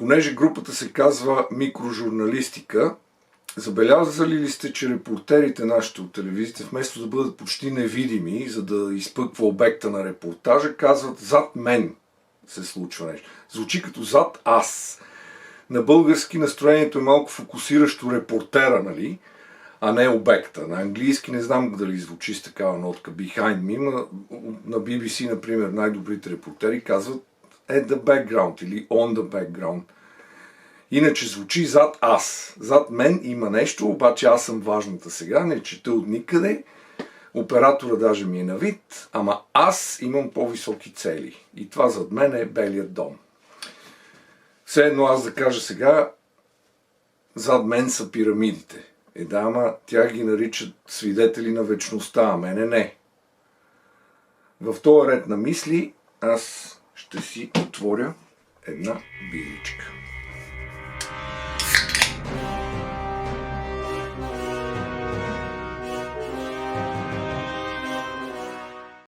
Понеже групата се казва микрожурналистика, забелязали ли сте, че репортерите нашите от телевизията, вместо да бъдат почти невидими, за да изпъква обекта на репортажа, казват зад мен се случва нещо. Звучи като зад аз. На български настроението е малко фокусиращо репортера, нали? А не обекта. На английски не знам дали звучи с такава нотка behind me, но на BBC, например, най-добрите репортери казват at the background или on the background. Иначе звучи зад аз. Зад мен има нещо, обаче аз съм важната сега, не чета от никъде. Оператора даже ми е на вид, ама аз имам по-високи цели. И това зад мен е Белият дом. Все едно аз да кажа сега, зад мен са пирамидите. Да, ама тях ги наричат свидетели на вечността, а мене не. В този ред на мисли аз ще си отворя една биричка.